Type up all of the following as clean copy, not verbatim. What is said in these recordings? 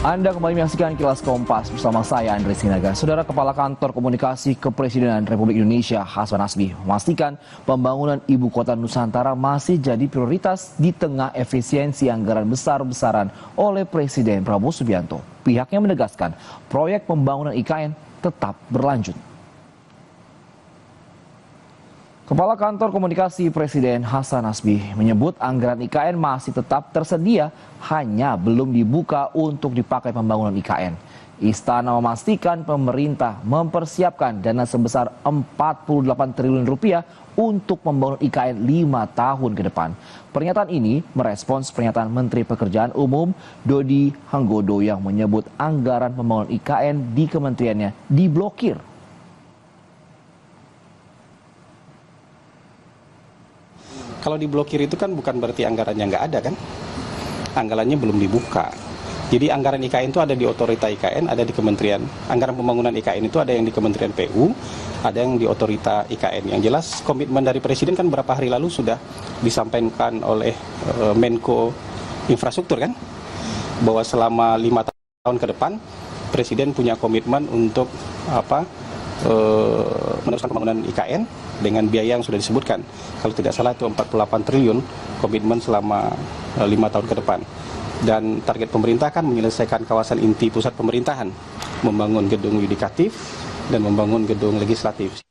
Anda kembali menyaksikan Kilas Kompas bersama saya Andri Sinaga. Saudara Kepala Kantor Komunikasi Kepresidenan Republik Indonesia Hasan Nasbi memastikan pembangunan ibu kota Nusantara masih jadi prioritas di tengah efisiensi anggaran besar-besaran oleh Presiden Prabowo Subianto. Pihaknya menegaskan proyek pembangunan IKN tetap berlanjut. Kepala Kantor Komunikasi Presiden Hasan Nasbi menyebut anggaran IKN masih tetap tersedia, hanya belum dibuka untuk dipakai pembangunan IKN. Istana memastikan pemerintah mempersiapkan dana sebesar 48 triliun rupiah untuk membangun IKN 5 tahun ke depan. Pernyataan ini merespons pernyataan Menteri Pekerjaan Umum Dodi Hanggodo yang menyebut anggaran pembangunan IKN di kementeriannya diblokir. Kalau diblokir itu kan bukan berarti anggarannya nggak ada kan? Anggarannya belum dibuka. Jadi anggaran IKN itu ada di otorita IKN, ada di kementerian. Anggaran pembangunan IKN itu ada yang di Kementerian PU, ada yang di otorita IKN. Yang jelas komitmen dari Presiden kan beberapa hari lalu sudah disampaikan oleh Menko Infrastruktur kan? Bahwa selama 5 tahun ke depan, Presiden punya komitmen untuk meneruskan pembangunan IKN dengan biaya yang sudah disebutkan. Kalau tidak salah itu 48 triliun komitmen selama 5 tahun ke depan. Dan target pemerintah kan menyelesaikan kawasan inti pusat pemerintahan, membangun gedung yudikatif dan membangun gedung legislatif.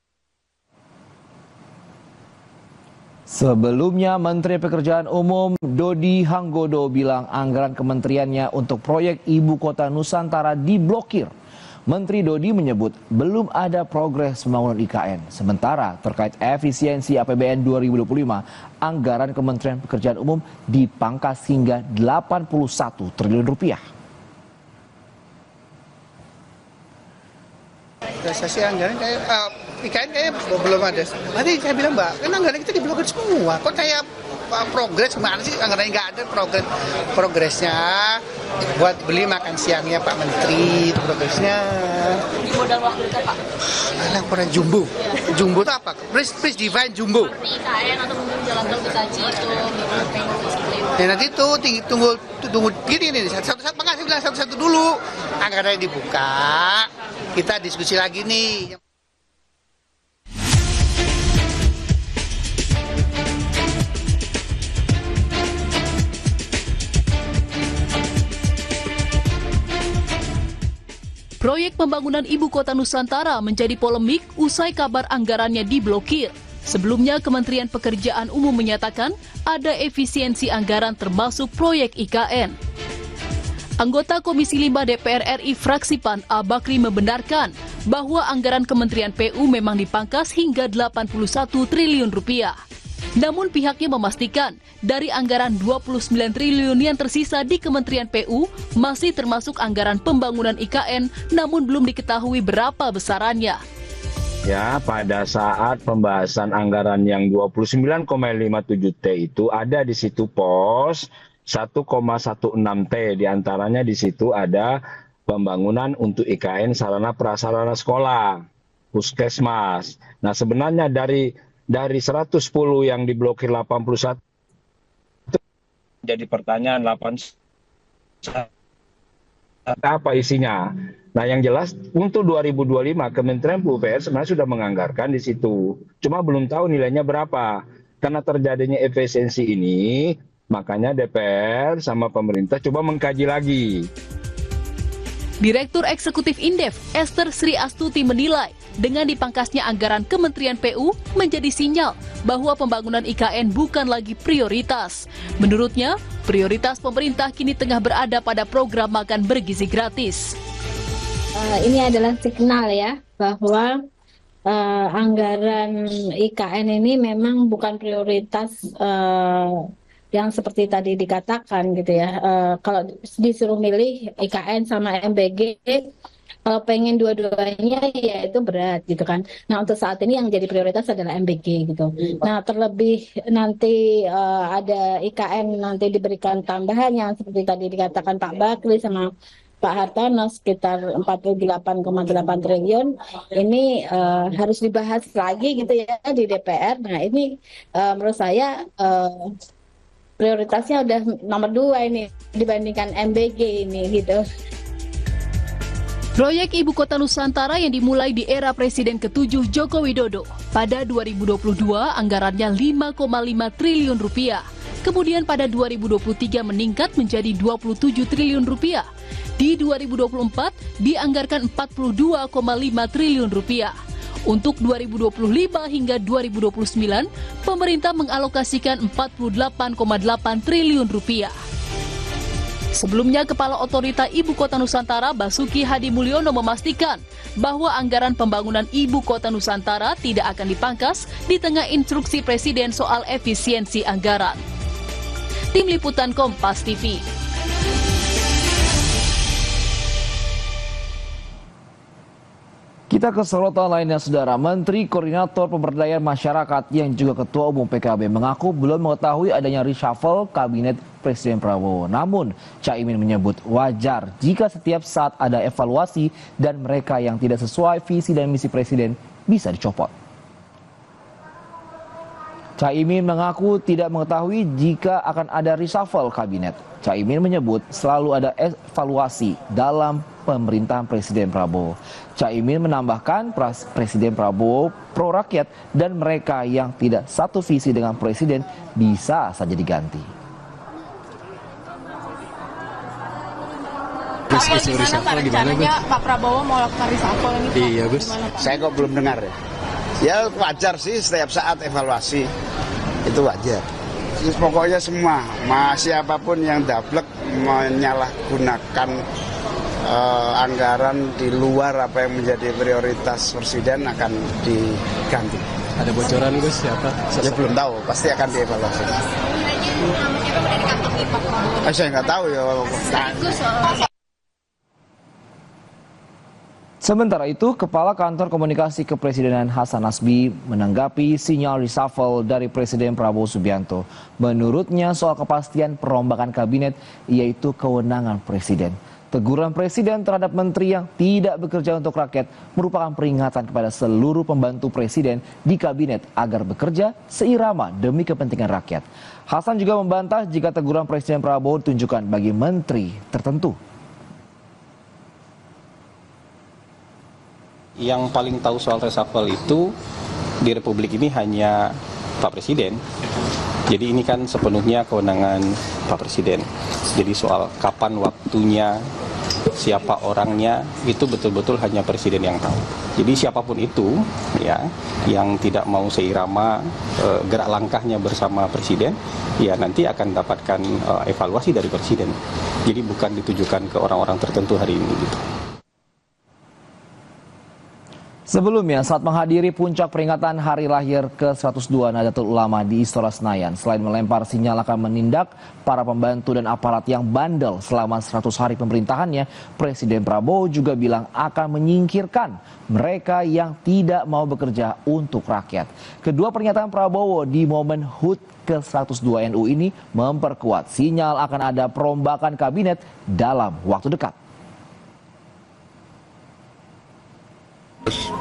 Sebelumnya, Menteri Pekerjaan Umum Dodi Hanggodo bilang anggaran kementeriannya untuk proyek Ibu Kota Nusantara diblokir. Menteri Dodi menyebut belum ada progres pembangunan IKN. Sementara terkait efisiensi APBN 2025, anggaran Kementerian Pekerjaan Umum dipangkas hingga 81 triliun rupiah. Realisasi anggaran kayak IKN kayak belum ada. Nanti saya bilang, Mbak, kan anggaran kita diblokir semua. Kok kayak progres gimana sih, anggarannya nggak ada progresnya buat beli makan siangnya Pak Menteri, itu progresnya. Di modal waktu kita Pak? Alah, kurang jumbo. Jumbo itu apa? Please define jumbo. Seperti IKN atau mungkin jalan tol Betaci itu, Ya nanti itu tunggu gini nih, satu-satu makanya saya bilang satu-satu dulu. Anggarannya dibuka, kita diskusi lagi nih. Proyek pembangunan Ibu Kota Nusantara menjadi polemik usai kabar anggarannya diblokir. Sebelumnya, Kementerian Pekerjaan Umum menyatakan ada efisiensi anggaran termasuk proyek IKN. Anggota Komisi 5 DPR RI fraksi PAN Bakri membenarkan bahwa anggaran Kementerian PU memang dipangkas hingga 81 triliun rupiah. Namun pihaknya memastikan dari anggaran 29 triliun yang tersisa di Kementerian PU masih termasuk anggaran pembangunan IKN, namun belum diketahui berapa besarannya. Ya, pada saat pembahasan anggaran yang 29,57 T itu ada di situ pos 1,16 T, diantaranya di situ ada pembangunan untuk IKN sarana prasarana sekolah, puskesmas. Nah, sebenarnya dari 110 yang diblokir 81 jadi pertanyaan 81 apa isinya. Nah, yang jelas untuk 2025 Kementerian PUPR sebenarnya sudah menganggarkan di situ. Cuma belum tahu nilainya berapa. Karena terjadinya efisiensi ini, makanya DPR sama pemerintah coba mengkaji lagi. Direktur Eksekutif Indef, Esther Sri Astuti menilai dengan dipangkasnya anggaran Kementerian PU menjadi sinyal bahwa pembangunan IKN bukan lagi prioritas. Menurutnya, prioritas pemerintah kini tengah berada pada program makan bergizi gratis. Ini adalah signal ya bahwa anggaran IKN ini memang bukan prioritas yang seperti tadi dikatakan gitu ya. Kalau disuruh milih IKN sama MBG, kalau pengen dua-duanya ya itu berat gitu kan. Nah, untuk saat ini yang jadi prioritas adalah MBG gitu. Nah, terlebih nanti ada IKN nanti diberikan tambahan yang seperti tadi dikatakan Pak Bakri sama Pak Hartono sekitar 48,8 triliun. Ini harus dibahas lagi gitu ya di DPR. Nah, ini menurut saya prioritasnya udah nomor 2 ini dibandingkan MBG ini gitu. Proyek Ibu Kota Nusantara yang dimulai di era Presiden ke-7 Joko Widodo. Pada 2022 anggarannya 5,5 triliun rupiah. Kemudian pada 2023 meningkat menjadi 27 triliun rupiah. Di 2024 dianggarkan 42,5 triliun rupiah. Untuk 2025 hingga 2029, pemerintah mengalokasikan 48,8 triliun rupiah. Sebelumnya, Kepala Otorita Ibu Kota Nusantara Basuki Hadi Mulyono memastikan bahwa anggaran pembangunan Ibu Kota Nusantara tidak akan dipangkas di tengah instruksi Presiden soal efisiensi anggaran. Tim Liputan Kompas TV. Kita ke sorotan lainnya, Saudara. Menteri Koordinator Pemberdayaan Masyarakat yang juga Ketua Umum PKB mengaku belum mengetahui adanya reshuffle Kabinet Presiden Prabowo. Namun, Caimin menyebut wajar jika setiap saat ada evaluasi dan mereka yang tidak sesuai visi dan misi Presiden bisa dicopot. Caimin mengaku tidak mengetahui jika akan ada reshuffle kabinet. Caimin menyebut selalu ada evaluasi dalam pemerintahan Presiden Prabowo. Caimin menambahkan Presiden Prabowo pro rakyat dan mereka yang tidak satu visi dengan Presiden bisa saja diganti. Gimana Pak rencananya Pak Prabowo mau lakukan reshuffle ini? Iya Gus, saya kok belum dengar ya. Ya wajar sih setiap saat evaluasi, itu wajar. Terus pokoknya semua, siapapun yang dablek menyalahgunakan anggaran di luar apa yang menjadi prioritas Presiden akan diganti. Ada bocoran Gus siapa? Ya belum tahu, pasti akan dievaluasi. Saya nggak tahu ya. Sementara itu, Kepala Kantor Komunikasi Kepresidenan Hasan Nasbi menanggapi sinyal reshuffle dari Presiden Prabowo Subianto. Menurutnya soal kepastian perombakan kabinet yaitu kewenangan Presiden. Teguran Presiden terhadap menteri yang tidak bekerja untuk rakyat merupakan peringatan kepada seluruh pembantu Presiden di kabinet agar bekerja seirama demi kepentingan rakyat. Hasan juga membantah jika teguran Presiden Prabowo ditunjukkan bagi menteri tertentu. Yang paling tahu soal reshuffle itu di Republik ini hanya Pak Presiden. Jadi ini kan sepenuhnya kewenangan Pak Presiden. Jadi soal kapan waktunya, siapa orangnya, itu betul-betul hanya Presiden yang tahu. Jadi siapapun itu ya yang tidak mau seirama gerak langkahnya bersama Presiden, ya nanti akan dapatkan evaluasi dari Presiden. Jadi bukan ditujukan ke orang-orang tertentu hari ini gitu. Sebelumnya, saat menghadiri puncak peringatan hari lahir ke-102 Nahdlatul Ulama di Istora Senayan, selain melempar sinyal akan menindak para pembantu dan aparat yang bandel selama 100 hari pemerintahannya, Presiden Prabowo juga bilang akan menyingkirkan mereka yang tidak mau bekerja untuk rakyat. Kedua pernyataan Prabowo di momen HUT ke-102 NU ini memperkuat sinyal akan ada perombakan kabinet dalam waktu dekat.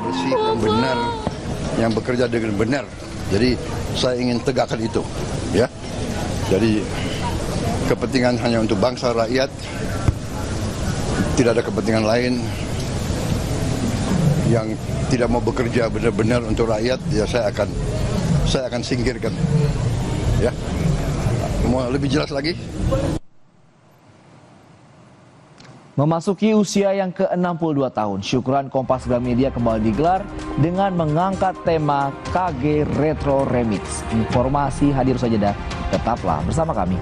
Bersih dan benar, yang bekerja dengan benar. Jadi saya ingin tegakkan itu, ya. Jadi kepentingan hanya untuk bangsa rakyat, tidak ada kepentingan lain. Yang tidak mau bekerja benar-benar untuk rakyat, ya saya akan singkirkan. Ya, mau lebih jelas lagi? Memasuki usia yang ke-62 tahun, syukuran Kompas Gramedia kembali digelar dengan mengangkat tema KG Retro Remix. Informasi hadir saja, tetaplah bersama kami.